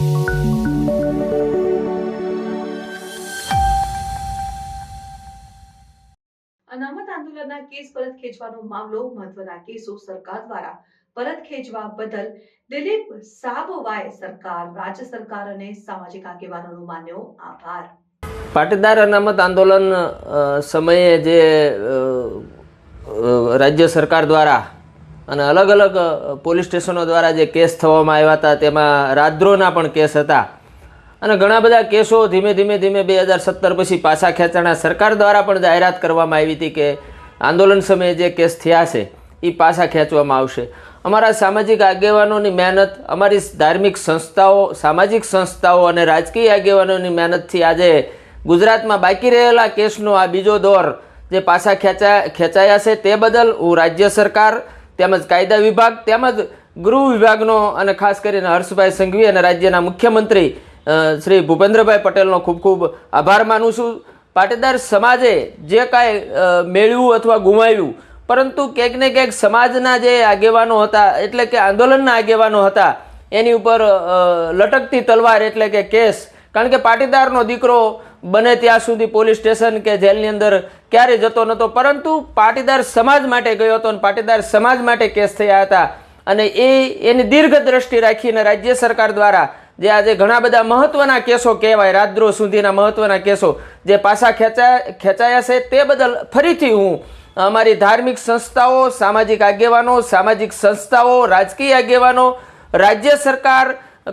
અનામત આંદોલનના કેસ પરત ખેંચવાનો મામલો મહત્વના કેસો સરકાર દ્વારા પરત ખેંચવા બદલ દિલીપ સાબવાએ સરકાર, રાજ્ય સરકાર અને સામાજિક આગેવાનોનો માન્યો આભાર। પાટીદાર અનામત આંદોલન સમયે જે રાજ્ય સરકાર દ્વારા અને અલગ અલગ પોલીસ સ્ટેશનો દ્વારા જે કેસ થવામાં આવ્યા હતા તેમાં રાજદ્રોહના પણ કેસ હતા અને ઘણા બધા કેસો ધીમે ધીમે 2017 પછી પાછા ખેંચાણા। સરકાર દ્વારા પણ જાહેરાત કરવામાં આવી હતી કે આંદોલન સમયે જે કેસ થયા છે એ પાછા ખેંચવામાં આવશે। અમારા સામાજિક આગેવાનોની મહેનત, અમારી ધાર્મિક સંસ્થાઓ, સામાજિક સંસ્થાઓ અને રાજકીય આગેવાનોની મહેનતથી આજે ગુજરાતમાં બાકી રહેલા કેસનો આ બીજો દોર જે પાછા ખેંચાયા છે તે બદલ હું રાજ્ય સરકાર તેમજ કાયદા વિભાગ તેમજ ગૃહ વિભાગનો અને ખાસ કરીને હર્ષભાઈ સંઘવી અને રાજ્યના મુખ્યમંત્રી શ્રી ભૂપેન્દ્રભાઈ પટેલનો ખૂબ ખૂબ આભાર માનું છું। પાટીદાર સમાજે જે કાંઈ મેળવ્યું અથવા ગુમાવ્યું, પરંતુ ક્યાંક ને ક્યાંક સમાજના જે આગેવાનો હતા એટલે કે આંદોલનના આગેવાનો હતા એની ઉપર લટકતી તલવાર એટલે કે કેસ, કારણ કે પાટીદારનો દીકરો બને ત્યાં સુધી પોલીસ સ્ટેશન કે જેલની અંદર ક્યારેય જતો નહોતો, પરંતુ પાટીદાર સમાજ માટે ગયો હતો અને પાટીદાર સમાજ માટે કેસ થયા હતા અને એની દીર્ઘ દ્રષ્ટિ રાખીને રાજ્ય સરકાર દ્વારા જે આજે ઘણા બધા મહત્વના કેસો કહેવાય, રાજદ્રોહ સુધીના મહત્વના કેસો જે પાછા ખેંચાયા છે તે બદલ ફરીથી હું અમારી ધાર્મિક સંસ્થાઓ, સામાજિક આગેવાનો, સામાજિક સંસ્થાઓ, રાજકીય આગેવાનો, રાજ્ય સરકાર,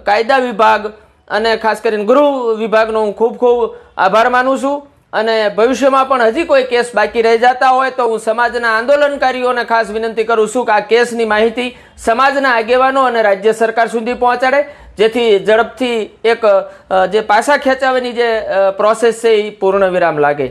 કાયદા વિભાગ અને ખાસ કરીને ગૃહ વિભાગનો હું ખૂબ ખૂબ આભાર માનું છું અને ભવિષ્યમાં પણ હજી કોઈ કેસ બાકી રહી જતા હોય તો હું સમાજના આંદોલનકારીઓને ખાસ વિનંતી કરું છું કે આ કેસની માહિતી સમાજના આગેવાનો અને રાજ્ય સરકાર સુધી પહોંચાડે, જેથી ઝડપથી એક જે પાછા ખેંચાવાની જે પ્રોસેસ છે એ પૂર્ણ વિરામ લાગે।